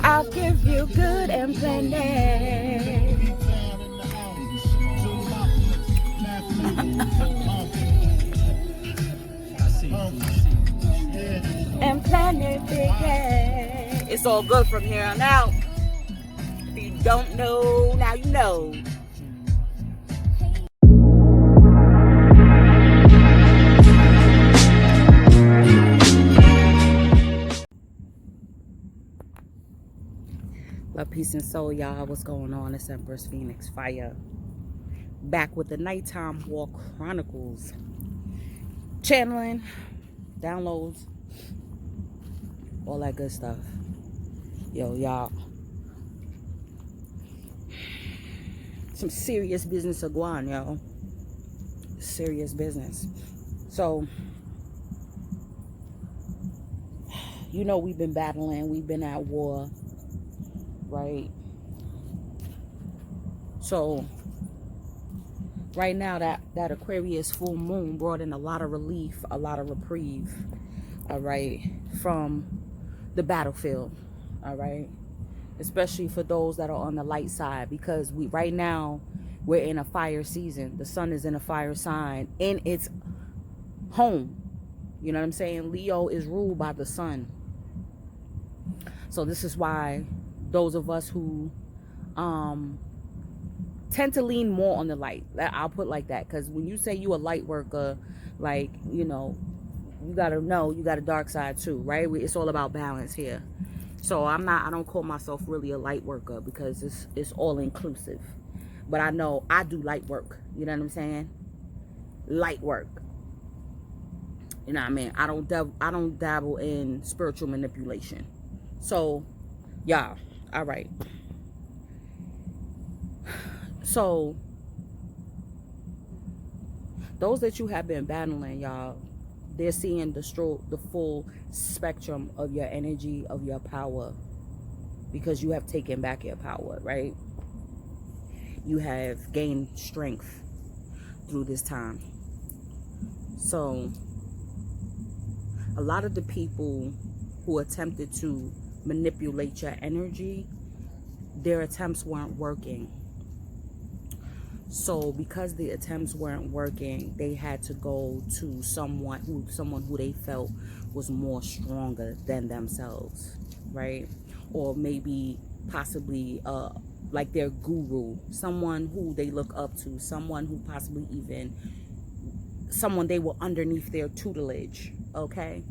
I'll give you good and plenty. And plenty big. It's all good from here on out. If you don't know, now you know. Love, peace, and soul, y'all. What's going on? It's Empress Phoenix Fire. Back with the Nighttime Walk Chronicles. Channeling, downloads, all that good stuff. Yo, y'all. Some serious business are going, yo. Serious business. So, you know, we've been battling. We've been at war. Right? So, right now, that Aquarius full moon brought in a lot of relief, a lot of reprieve, all right, from the battlefield, all right, especially for those that are on the light side, because right now we're in a fire season. The sun is in a fire sign in its home. You know what I'm saying? Leo is ruled by the sun. So this is why those of us who tend to lean more on the light, I'll put like that, because when you say you a light worker, like, you know you got a dark side too, right? It's all about balance here. So I don't call myself really a light worker, because it's all inclusive, but I know I do light work. You know what I'm saying? Light work. You know what I mean? I don't dabble in spiritual manipulation. So y'all, all right. So those that you have been battling, y'all, they're seeing the full spectrum of your energy, of your power, because you have taken back your power, right? You have gained strength through this time. So a lot of the people who attempted to manipulate your energy, their attempts weren't working. So because the attempts weren't working, they had to go to someone who they felt was more stronger than themselves, right? Or maybe possibly like their guru, someone who they look up to, someone who possibly even someone they were underneath their tutelage, okay?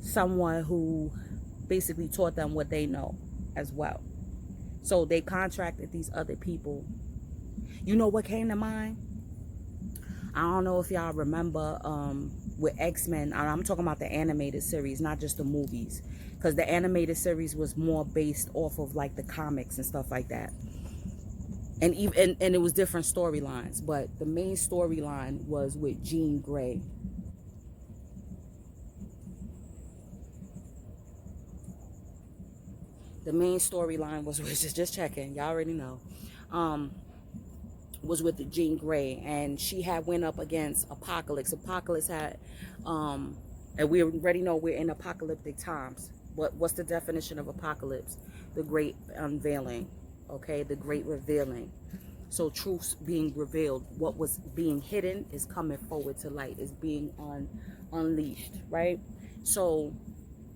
Someone who basically taught them what they know as well. So they contracted these other people. You know what came to mind? I don't know if y'all remember with X-Men. I'm talking about the animated series, not just the movies, because the animated series was more based off of like the comics and stuff like that. And even and it was different storylines, but the main storyline was with Jean Grey. The main storyline was just checking. Y'all already know. Was with the Jean Grey, and she had went up against Apocalypse. Apocalypse had, and we already know we're in apocalyptic times. What's the definition of apocalypse? The great unveiling, okay? The great revealing. So truth's being revealed. What was being hidden is coming forward to light. Is being unleashed, right? So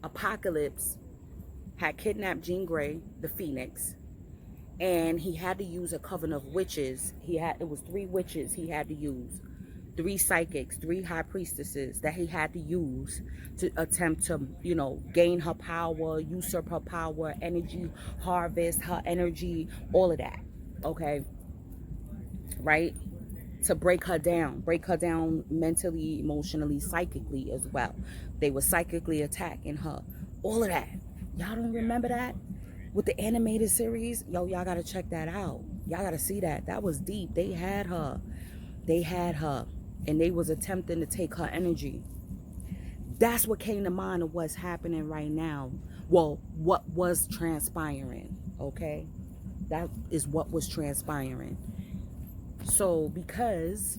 Apocalypse had kidnapped Jean Grey, the Phoenix, and he had to use a coven of witches. It was 3 witches he had to use, 3 psychics, 3 high priestesses that he had to use to attempt to, you know, gain her power, usurp her power, energy, harvest her energy, all of that, okay? Right? To break her down mentally, emotionally, psychically as well. They were psychically attacking her, all of that. Y'all don't remember that? With the animated series, yo, y'all gotta check that out. Y'all gotta see that. That was deep. They had her, and they was attempting to take her energy. That's what came to mind of what's happening right now. Well, what was transpiring, okay? That is what was transpiring. So because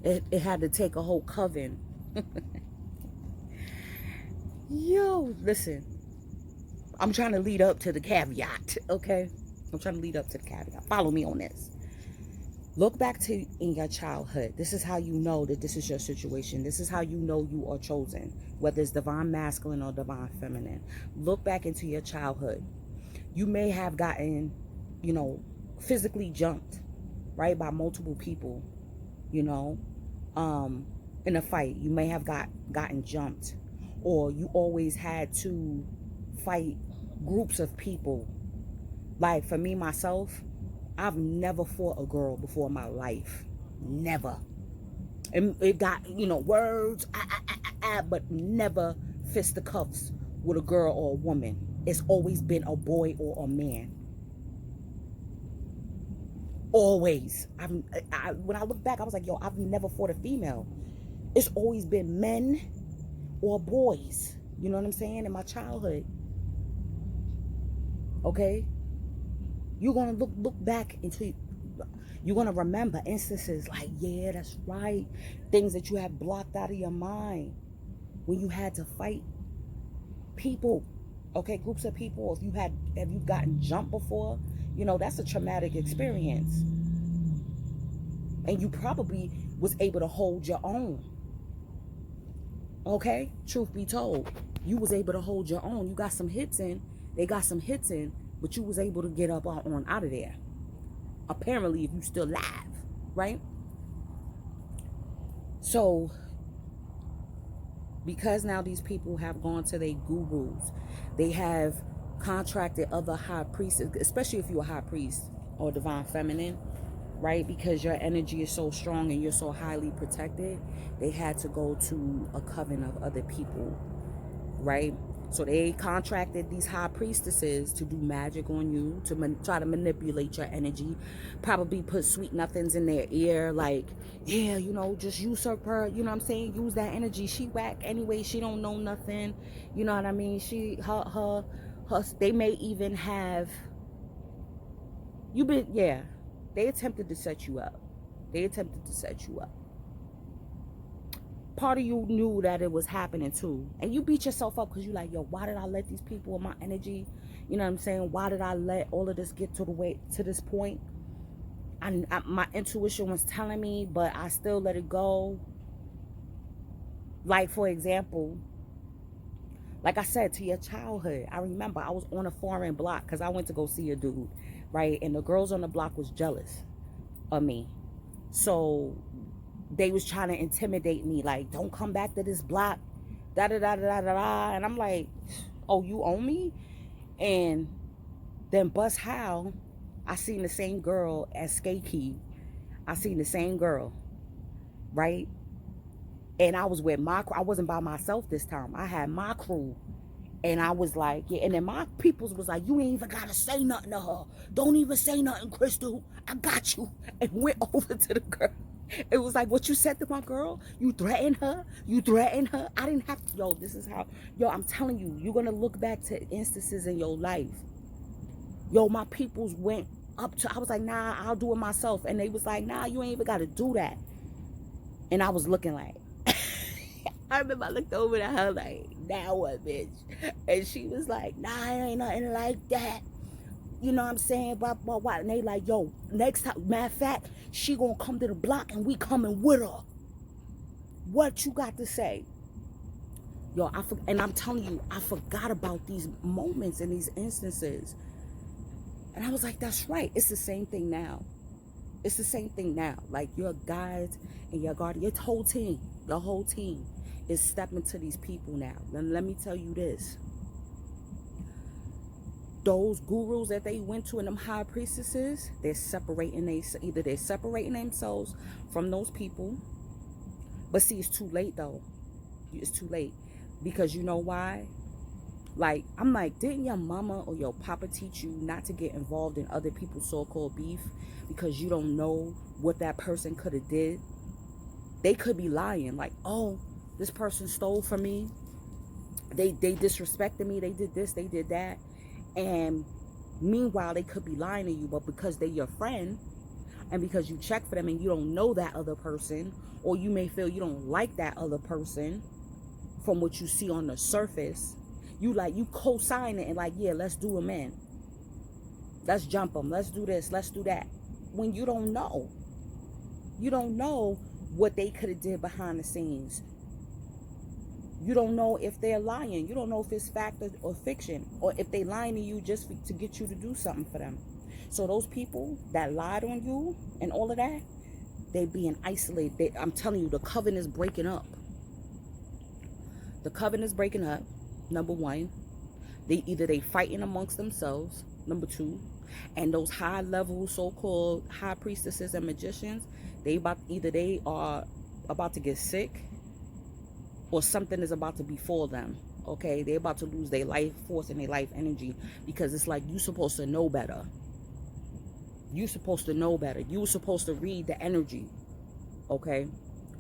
It had to take a whole coven. Yo, listen. I'm trying to lead up to the caveat, okay? I'm trying to lead up to the caveat. Follow me on this. Look back to in your childhood. This is how you know that this is your situation. This is how you know you are chosen, whether it's divine masculine or divine feminine. Look back into your childhood. You may have gotten, physically jumped, right, by multiple people, in a fight. You may have gotten jumped, or you always had to fight groups of people. Like for me, myself, I've never fought a girl before in my life. Never. And it got, words, but never fisticuffs with a girl or a woman. It's always been a boy or a man. Always. When I look back, I was like, yo, I've never fought a female. It's always been men or boys. You know what I'm saying? In my childhood. Okay? You're going to look back into, you're going to remember instances like, yeah, that's right. Things that you have blocked out of your mind when you had to fight people. Okay, groups of people. Have you gotten jumped before? That's a traumatic experience. And you probably was able to hold your own. Okay, truth be told, you was able to hold your own. You got some hits in. They got some hits in, but you was able to get up on out of there. Apparently, if you still alive, right? So, because now these people have gone to their gurus, they have contracted other high priests, especially if you're a high priest or divine feminine, right? Because your energy is so strong and you're so highly protected, they had to go to a coven of other people, right? So they contracted these high priestesses to do magic on you, to try to manipulate your energy, probably put sweet nothings in their ear, like, yeah, just usurp her, you know what I'm saying? Use that energy. She whack anyway. She don't know nothing. You know what I mean? They may even have, they attempted to set you up. Part of you knew that it was happening too, and you beat yourself up because you like, yo, why did I let these people in my energy, you know what I'm saying, why did I let all of this get to this point? My intuition was telling me, but I still let it go. Like, for example, like I said, to your childhood, I remember I was on a foreign block because I went to go see a dude, right? And the girls on the block was jealous of me, so they was trying to intimidate me, like, don't come back to this block, da da da da da da. And I'm like, oh, you own me? And then bust how I seen the same girl at Skate Key. I seen the same girl, right? And I was with my crew. I wasn't by myself this time. I had my crew. And I was like, yeah. And then my peoples was like, you ain't even gotta say nothing to her. Don't even say nothing, Crystal. I got you. And went over to the girl. It was like, what you said to my girl? You threatened her? I didn't have to. Yo, this is how. Yo, I'm telling you, you're going to look back to instances in your life. Yo, my peoples went up to, I was like, nah, I'll do it myself. And they was like, nah, you ain't even got to do that. And I was looking like, I remember I looked over at her like, now what, bitch? And she was like, nah, it ain't nothing like that. You know what I'm saying? Blah, blah, blah. And they like, yo, next time, matter of fact, she gonna come to the block and we coming with her. What you got to say? Yo, and I'm telling you, I forgot about these moments and these instances. And I was like, that's right. It's the same thing now. Like, your guides and your guardian, your whole team is stepping to these people now. Then let me tell you this. Those gurus that they went to and them high priestesses, they're separating themselves from those people. But see, it's too late though. It's too late. Because you know why? Like, I'm like, didn't your mama or your papa teach you not to get involved in other people's so-called beef? Because you don't know what that person could have did. They could be lying. Like, oh, this person stole from me. They disrespected me. They did this, they did that. And meanwhile, they could be lying to you, but because they're your friend, And because you check for them and you don't know that other person, or you may feel you don't like that other person from what you see on the surface, you co-sign it and like, yeah, let's do them in. Let's jump them. Let's do this. Let's do that. When you don't know. You don't know what they could have did behind the scenes. You don't know if they're lying. You don't know if it's fact or fiction, or if they lying to you just to get you to do something for them. So those people that lied on you and all of that, they being isolated. I'm telling you, the coven is breaking up. The coven is breaking up. Number one, they fighting amongst themselves. Number two, and those high level so-called high priestesses and magicians, they are about to get sick, or something is about to befall them. Okay, they're about to lose their life force and their life energy, because it's like you're supposed to know better. You're supposed to know better. You were supposed to read the energy, okay,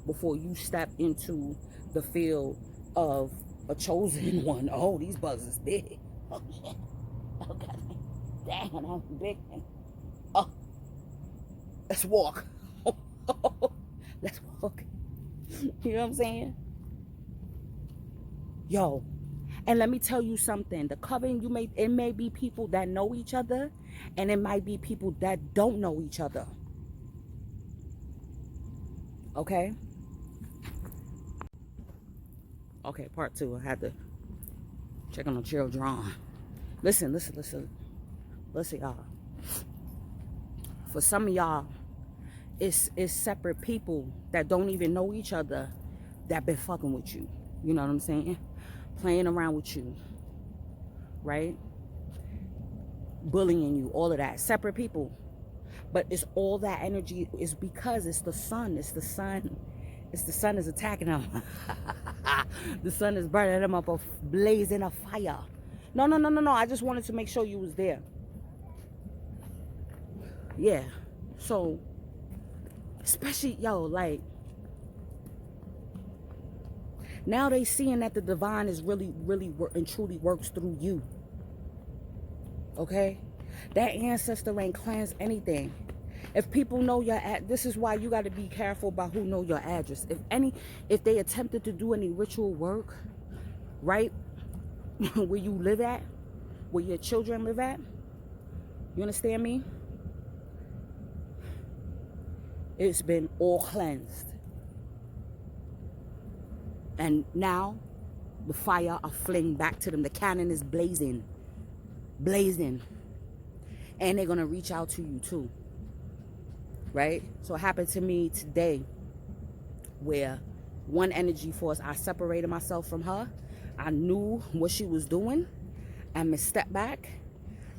before you step into the field of a chosen one. Oh, these bugs is big. Oh shit. Oh god. Damn, that was a big thing. Oh, let's walk. Let's walk. You know what I'm saying? Yo, and let me tell you something. The coven, it may be people that know each other, and it might be people that don't know each other. Okay? Okay, part two. I had to check on the children. Listen, y'all. For some of y'all, it's separate people that don't even know each other that been fucking with you. You know what I'm saying? Playing around with you, right? Bullying you, all of that. Separate people. But it's all that energy is because it's the sun. It's the sun. It's the sun is attacking them. The sun is burning them up, blazing a fire. No. I just wanted to make sure you was there. Yeah. So, especially, yo, like, now they seeing that the divine is really and truly works through you. Okay? That ancestor ain't cleansed anything. If people know your this is why you got to be careful about who know your address. If they attempted to do any ritual work, right, where you live at, where your children live at, you understand me? It's been all cleansed. And now the fire are fling back to them. The cannon is blazing. And they're going to reach out to you too. Right? So it happened to me today where one energy force, I separated myself from her. I knew what she was doing. And I stepped back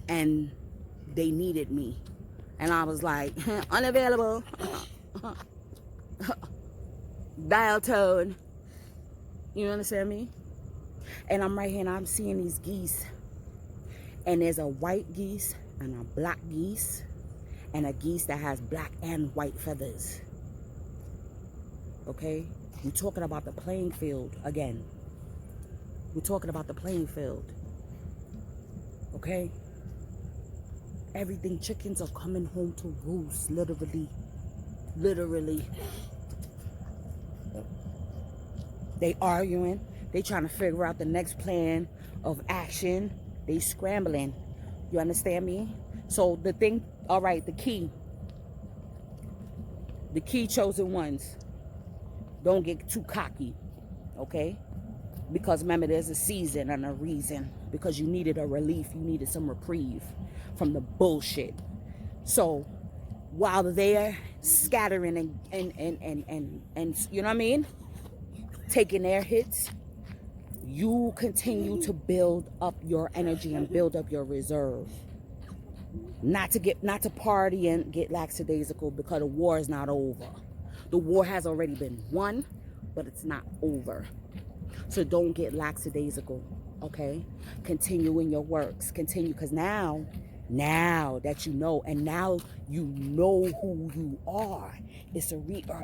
and they needed me. And I was like, unavailable. Dial tone. You understand me? And I'm right here and I'm seeing these geese. And there's a white geese and a black geese. And a geese that has black and white feathers. Okay? We're talking about the playing field again. We're talking about the playing field. Okay? Everything, chickens are coming home to roost, literally. They arguing. They trying to figure out the next plan of action. They scrambling. You understand me? So the thing, all right, the key chosen ones, don't get too cocky, okay? Because remember, there's a season and a reason. Because you needed a relief, you needed some reprieve from the bullshit. So while they're scattering and you know what I mean, taking their hits, you continue to build up your energy and build up your reserve. Not to party and get lackadaisical, because the war is not over. The war has already been won, but it's not over. So don't get lackadaisical, okay? Continue in your works. Continue, because now that you know, and now you know who you are, it's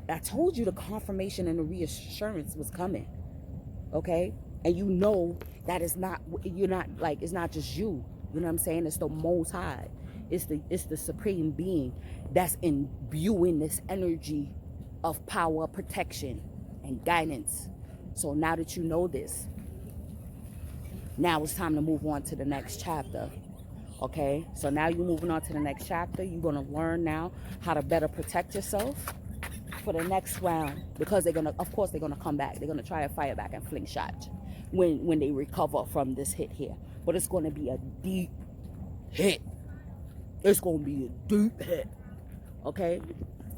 I told you the confirmation and the reassurance was coming, okay? And you know that it's not just you. You know what I'm saying? It's the Most High. It's the supreme being that's imbuing this energy of power, protection, and guidance. So now that you know this, now it's time to move on to the next chapter. Okay, so now you're moving on to the next chapter. You're going to learn now how to better protect yourself for the next round, because they're going to, of course, they're going to come back. They're going to try to fire back and fling shot when they recover from this hit here. But it's going to be a deep hit. It's going to be a deep hit. Okay,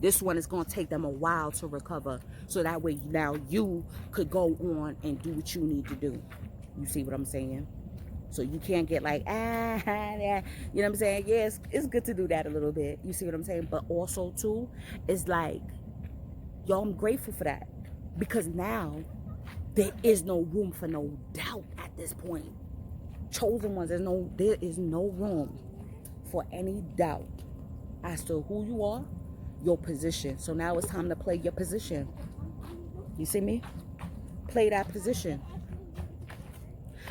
this one is going to take them a while to recover, so that way now you could go on and do what you need to do. You see what I'm saying? So you can't get like, you know what I'm saying? Yes, it's good to do that a little bit. You see what I'm saying? But also too, it's like, yo, I'm grateful for that, because now there is no room for no doubt at this point. Chosen ones, there is no room for any doubt as to who you are, your position. So now it's time to play your position. You see me? Play that position.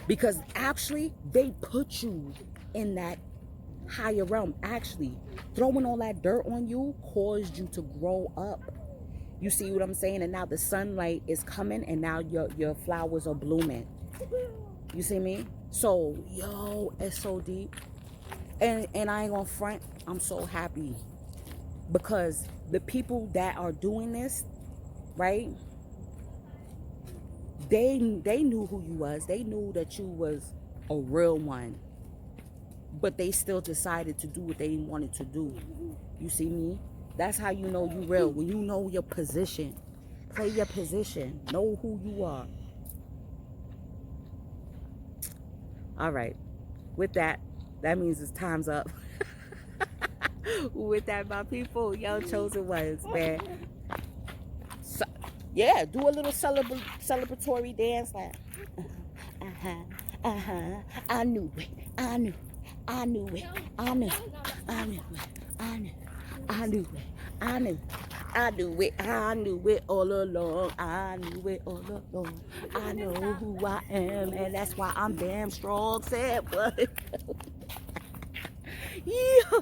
Because actually, they put you in that higher realm. Actually, throwing all that dirt on you caused you to grow up. You see what I'm saying? And now the sunlight is coming, and now your flowers are blooming. You see me? So, yo, it's so deep. And I ain't gonna front, I'm so happy. Because the people that are doing this, right? They knew who you was. They knew that you was a real one. But they still decided to do what they wanted to do. You see me? That's how you know you real. When you know your position. Play your position. Know who you are. All right. With that means it's time's up. With that, my people, yo, chosen ones, man. So, yeah, do a little celebratory dance like, I knew it, I knew it, I knew it, I knew it, I knew it, I knew it, I knew it, I knew it, I knew it, I knew it all along, I knew it all along, I know who I am, and that's why I'm damn strong, said what? Yeah.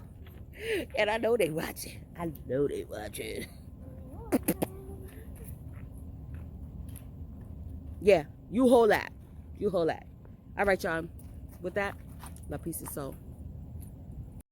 And I know they watching. I know they watching. Yeah, you hold that. You hold that. All right, y'all. With that, love, peace, and soul.